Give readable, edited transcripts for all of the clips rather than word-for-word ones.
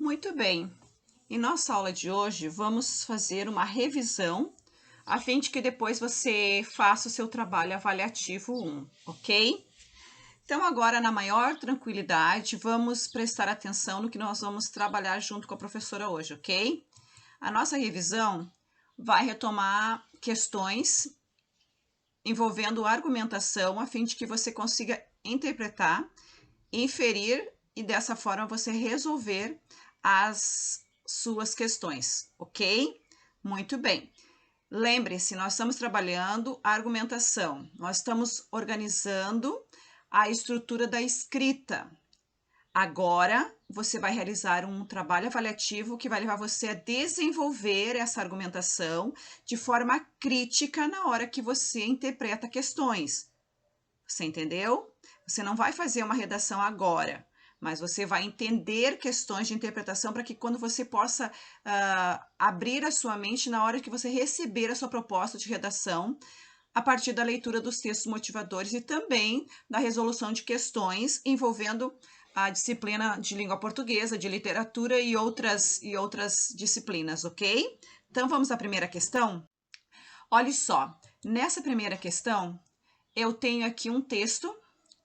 Muito bem. Em nossa aula de hoje, vamos fazer uma revisão a fim de que depois você faça o seu trabalho avaliativo 1, ok? Então, agora, na maior tranquilidade, vamos prestar atenção no que nós vamos trabalhar junto com a professora hoje, ok? A nossa revisão vai retomar questões envolvendo argumentação a fim de que você consiga interpretar, inferir e dessa forma você resolver as suas questões, ok? Muito bem. Lembre-se, nós estamos trabalhando a argumentação, nós estamos organizando a estrutura da escrita. Agora, você vai realizar um trabalho avaliativo que vai levar você a desenvolver essa argumentação de forma crítica na hora que você interpreta questões. Você entendeu? Você não vai fazer uma redação agora, mas você vai entender questões de interpretação para que quando você possa abrir a sua mente na hora que você receber a sua proposta de redação, a partir da leitura dos textos motivadores e também da resolução de questões envolvendo a disciplina de língua portuguesa, de literatura e outras disciplinas, ok? Então, vamos à primeira questão? Olha só, nessa primeira questão, eu tenho aqui um texto,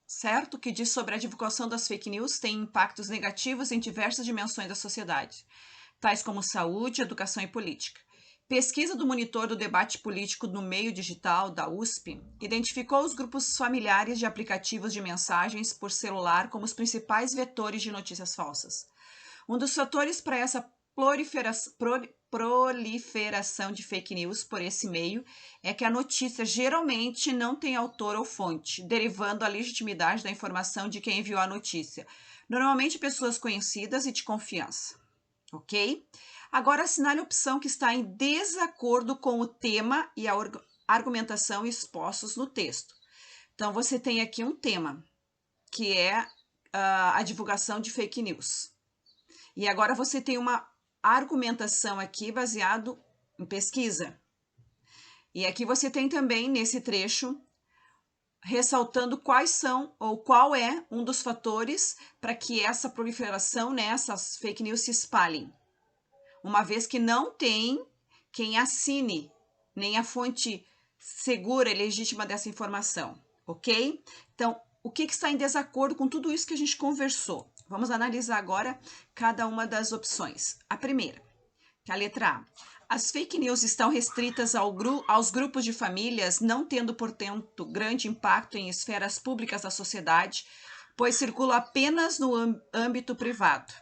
certo? Que diz sobre a divulgação das fake news tem impactos negativos em diversas dimensões da sociedade, tais como saúde, educação e política. Pesquisa do Monitor do Debate Político no Meio Digital, da USP, identificou os grupos familiares de aplicativos de mensagens por celular como os principais vetores de notícias falsas. Um dos fatores para essa proliferação de fake news por esse meio é que a notícia geralmente não tem autor ou fonte, derivando a legitimidade da informação de quem enviou a notícia, normalmente pessoas conhecidas e de confiança, ok? Agora, assinale a opção que está em desacordo com o tema e a argumentação expostos no texto. Então, você tem aqui um tema, que é a divulgação de fake news. E agora você tem uma argumentação aqui baseado em pesquisa. E aqui você tem também, nesse trecho, ressaltando quais são ou qual é um dos fatores para que essa proliferação, né, essas fake news se espalhem. Uma vez que não tem quem assine, nem a fonte segura e legítima dessa informação, ok? Então, o que está em desacordo com tudo isso que a gente conversou? Vamos analisar agora cada uma das opções. A primeira, que é a letra A. As fake news estão restritas aos grupos de famílias, não tendo, portanto, grande impacto em esferas públicas da sociedade, pois circulam apenas no âmbito privado.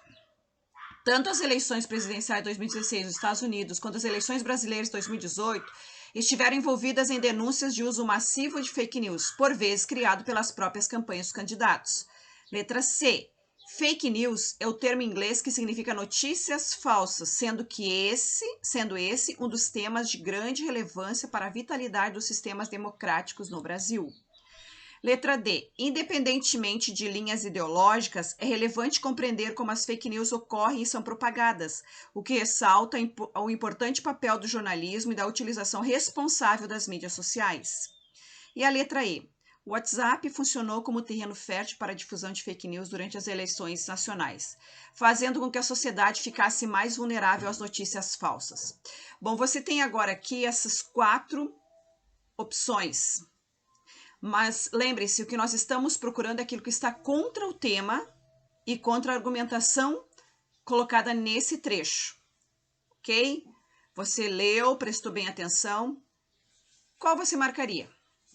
Tanto as eleições presidenciais de 2016 nos Estados Unidos quanto as eleições brasileiras de 2018 estiveram envolvidas em denúncias de uso massivo de fake news, por vezes criado pelas próprias campanhas dos candidatos. Letra C. Fake news é o termo em inglês que significa notícias falsas, sendo esse um dos temas de grande relevância para a vitalidade dos sistemas democráticos no Brasil. Letra D. Independentemente de linhas ideológicas, é relevante compreender como as fake news ocorrem e são propagadas, o que ressalta o importante papel do jornalismo e da utilização responsável das mídias sociais. E a letra E. O WhatsApp funcionou como terreno fértil para a difusão de fake news durante as eleições nacionais, fazendo com que a sociedade ficasse mais vulnerável às notícias falsas. Bom, você tem agora aqui essas 4 opções. Mas lembre-se, o que nós estamos procurando é aquilo que está contra o tema e contra a argumentação colocada nesse trecho, ok? Você leu, prestou bem atenção. Qual você marcaria?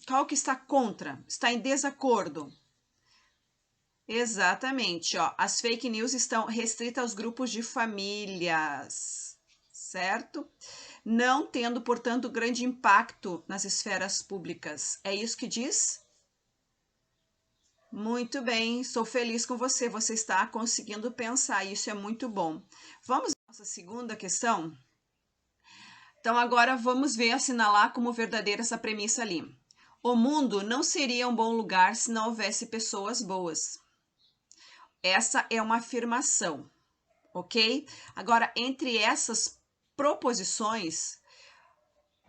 Qual que está contra? Está em desacordo? Exatamente, ó. As fake news estão restritas aos grupos de famílias, certo? Não tendo, portanto, grande impacto nas esferas públicas. É isso que diz? Muito bem, estou feliz com você. Você está conseguindo pensar, isso é muito bom. Vamos à nossa segunda questão? Então, agora vamos ver, assinalar como verdadeira essa premissa ali. O mundo não seria um bom lugar se não houvesse pessoas boas. Essa é uma afirmação, ok? Agora, entre essas proposições,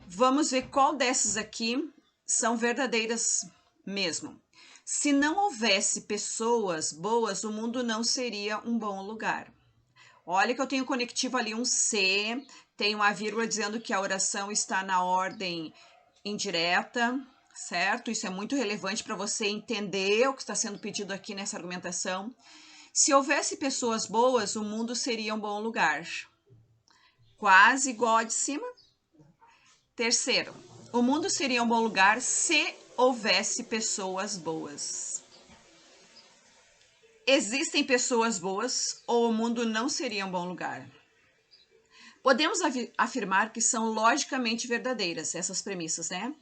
vamos ver qual dessas aqui são verdadeiras mesmo. Se não houvesse pessoas boas, o mundo não seria um bom lugar. Olha que eu tenho conectivo ali um C, tem uma vírgula dizendo que a oração está na ordem indireta, certo? Isso é muito relevante para você entender o que está sendo pedido aqui nessa argumentação. Se houvesse pessoas boas, o mundo seria um bom lugar. Quase igual a de cima. Terceiro, o mundo seria um bom lugar se houvesse pessoas boas. Existem pessoas boas ou o mundo não seria um bom lugar? Podemos afirmar que são logicamente verdadeiras essas premissas, né?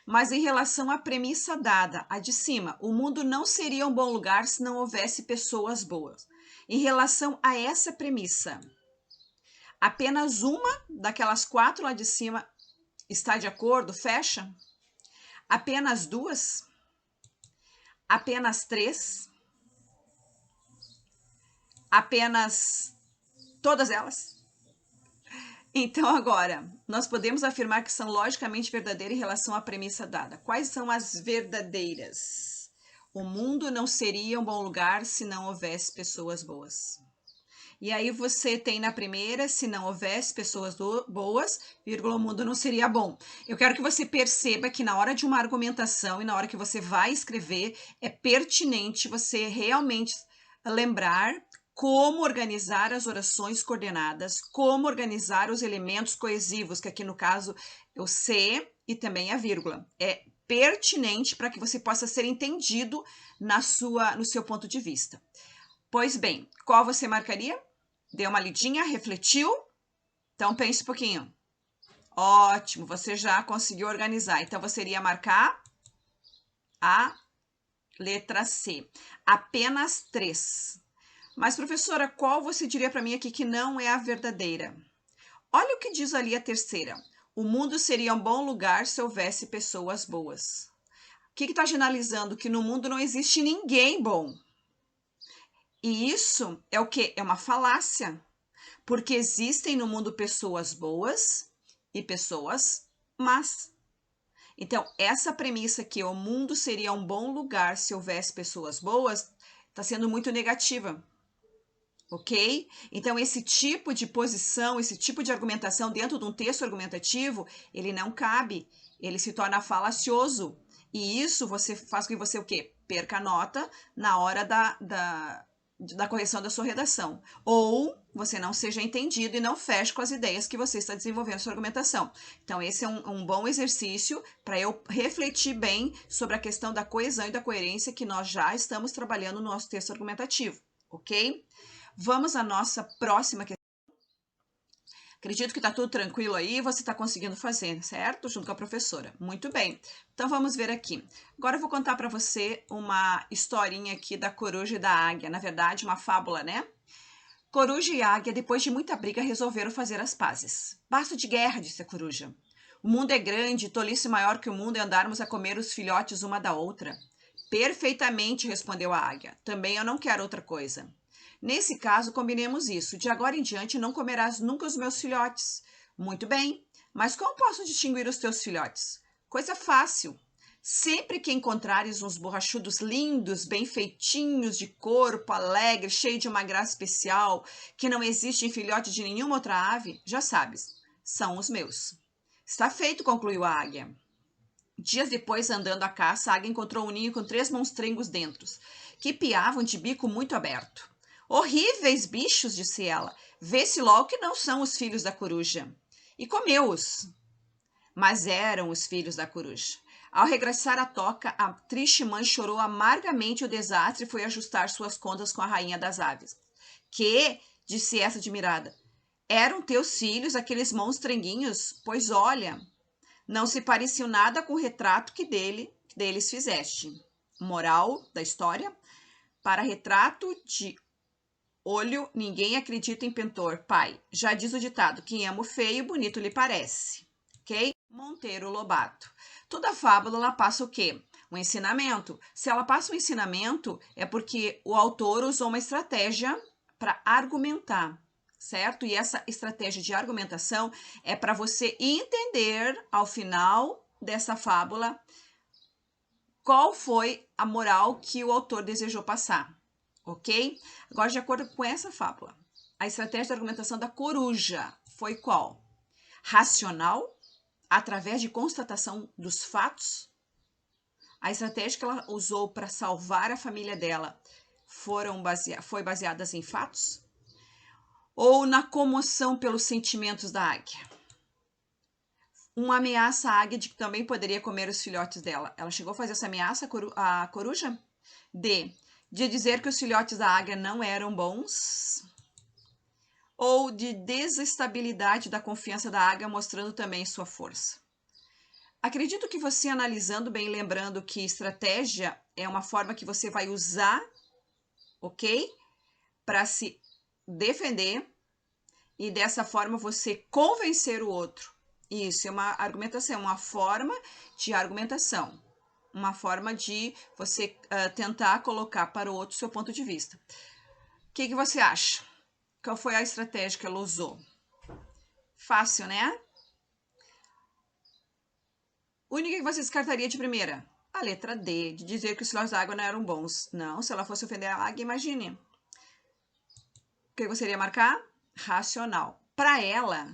Mas em relação à premissa dada, a de cima, o mundo não seria um bom lugar se não houvesse pessoas boas. Em relação a essa premissa, apenas uma daquelas 4 lá de cima está de acordo? Fecha? Apenas 2? Apenas 3? Apenas todas elas? Então, agora, nós podemos afirmar que são logicamente verdadeiras em relação à premissa dada. Quais são as verdadeiras? O mundo não seria um bom lugar se não houvesse pessoas boas. E aí você tem na primeira, se não houvesse pessoas boas, vírgula, o mundo não seria bom. Eu quero que você perceba que na hora de uma argumentação e na hora que você vai escrever, é pertinente você realmente lembrar como organizar as orações coordenadas, como organizar os elementos coesivos, que aqui no caso é o C e também a vírgula. É pertinente para que você possa ser entendido no seu ponto de vista. Pois bem, qual você marcaria? Deu uma lidinha, refletiu? Então pense um pouquinho. Ótimo, você já conseguiu organizar. Então você iria marcar a letra C. Apenas 3. Mas, professora, qual você diria para mim aqui que não é a verdadeira? Olha o que diz ali a terceira. O mundo seria um bom lugar se houvesse pessoas boas. O que está generalizando? Que no mundo não existe ninguém bom. E isso é o quê? É uma falácia. Porque existem no mundo pessoas boas e pessoas más. Então, essa premissa que o mundo seria um bom lugar se houvesse pessoas boas, está sendo muito negativa. Ok? Então, esse tipo de posição, esse tipo de argumentação dentro de um texto argumentativo, ele não cabe, ele se torna falacioso. E isso você faz com que você o quê? Perca a nota na hora da correção da sua redação. Ou você não seja entendido e não feche com as ideias que você está desenvolvendo na sua argumentação. Então, esse é um bom exercício para eu refletir bem sobre a questão da coesão e da coerência que nós já estamos trabalhando no nosso texto argumentativo, ok? Vamos à nossa próxima questão. Acredito que está tudo tranquilo aí, você está conseguindo fazer, certo? Junto com a professora. Muito bem. Então, vamos ver aqui. Agora eu vou contar para você uma historinha aqui da coruja e da águia. Na verdade, uma fábula, né? Coruja e águia, depois de muita briga, resolveram fazer as pazes. Basta de guerra, disse a coruja. O mundo é grande, tolice maior que o mundo é andarmos a comer os filhotes uma da outra. Perfeitamente, respondeu a águia. Também eu não quero outra coisa. Nesse caso, combinemos isso. De agora em diante, não comerás nunca os meus filhotes. Muito bem, mas como posso distinguir os teus filhotes? Coisa fácil. Sempre que encontrares uns borrachudos lindos, bem feitinhos, de corpo, alegre, cheio de uma graça especial, que não existe em filhote de nenhuma outra ave, já sabes, são os meus. Está feito, concluiu a águia. Dias depois, andando à caça, a águia encontrou um ninho com 3 monstrengos dentro, que piavam de bico muito aberto. Horríveis bichos, disse ela. Vê-se logo que não são os filhos da coruja. E comeu-os. Mas eram os filhos da coruja. Ao regressar à toca, a triste mãe chorou amargamente o desastre e foi ajustar suas contas com a rainha das aves. Que? Disse essa admirada. Eram teus filhos, aqueles monstrenguinhos? Pois olha, não se pareciam nada com o retrato que deles fizeste. Moral da história? Para retrato de olho, ninguém acredita em pintor. Pai, já diz o ditado, quem ama o feio, bonito lhe parece. Ok? Monteiro Lobato. Toda fábula, ela passa o quê? Um ensinamento. Se ela passa um ensinamento, é porque o autor usou uma estratégia para argumentar, certo? E essa estratégia de argumentação é para você entender, ao final dessa fábula, qual foi a moral que o autor desejou passar, ok? Agora, de acordo com essa fábula, a estratégia de argumentação da coruja foi qual? Racional, através de constatação dos fatos. A estratégia que ela usou para salvar a família dela foi baseada em fatos? Ou na comoção pelos sentimentos da águia? Uma ameaça à águia de que também poderia comer os filhotes dela. Ela chegou a fazer essa ameaça à coruja? D. De dizer que os filhotes da águia não eram bons? Ou de desestabilidade da confiança da águia, mostrando também sua força? Acredito que você, analisando bem, lembrando que estratégia é uma forma que você vai usar, ok? Para se defender e dessa forma você convencer o outro. Isso é uma argumentação, uma forma de argumentação, uma forma de você tentar colocar para o outro seu ponto de vista. O que você acha? Qual foi a estratégia que ela usou? Fácil, né? Única que você descartaria de primeira? A letra D, de dizer que os filhotes da água não eram bons. Não, se ela fosse ofender a águia, imagine. O que você iria marcar? Racional. Para ela,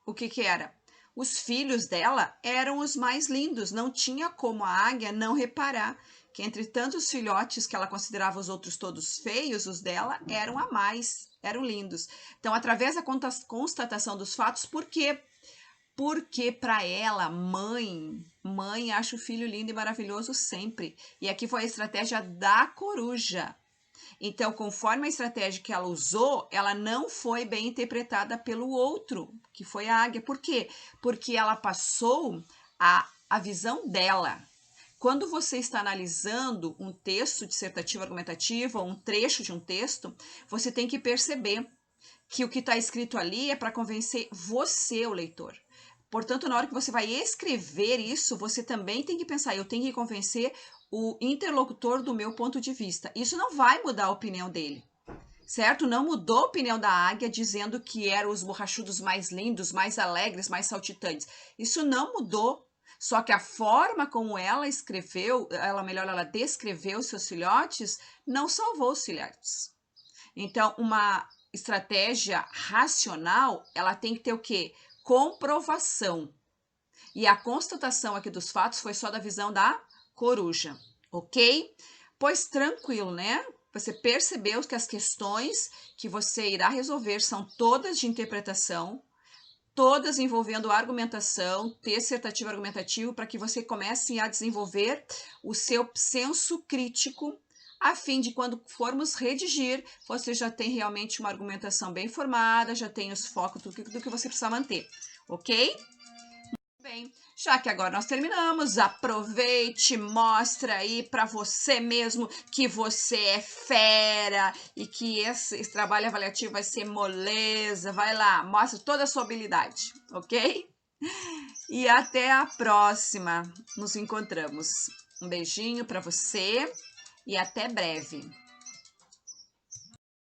o que era? Os filhos dela eram os mais lindos. Não tinha como a águia não reparar que entre tantos filhotes que ela considerava os outros todos feios, os dela eram a mais, eram lindos. Então, através da constatação dos fatos, por quê? Porque para ela, mãe acha o filho lindo e maravilhoso sempre. E aqui foi a estratégia da coruja. Então, conforme a estratégia que ela usou, ela não foi bem interpretada pelo outro, que foi a águia. Por quê? Porque ela passou a visão dela. Quando você está analisando um texto dissertativo argumentativo ou um trecho de um texto, você tem que perceber que o que está escrito ali é para convencer você, o leitor. Portanto, na hora que você vai escrever isso, você também tem que pensar, eu tenho que convencer o interlocutor do meu ponto de vista. Isso não vai mudar a opinião dele, certo? Não mudou a opinião da águia dizendo que eram os borrachudos mais lindos, mais alegres, mais saltitantes. Isso não mudou. Só que a forma como ela escreveu, ela descreveu os seus filhotes, não salvou os filhotes. Então, uma estratégia racional, ela tem que ter o quê? Comprovação. E a constatação aqui dos fatos foi só da visão da coruja, ok? Pois tranquilo, né? Você percebeu que as questões que você irá resolver são todas de interpretação, todas envolvendo argumentação, dissertativo argumentativo, para que você comece a desenvolver o seu senso crítico, a fim de quando formos redigir, você já tem realmente uma argumentação bem formada, já tem os focos do que você precisa manter, ok? Bem, já que agora nós terminamos, aproveite, mostra aí para você mesmo que você é fera e que esse trabalho avaliativo vai ser moleza. Vai lá, mostra toda a sua habilidade, ok? E até a próxima. Nos encontramos. Um beijinho para você e até breve.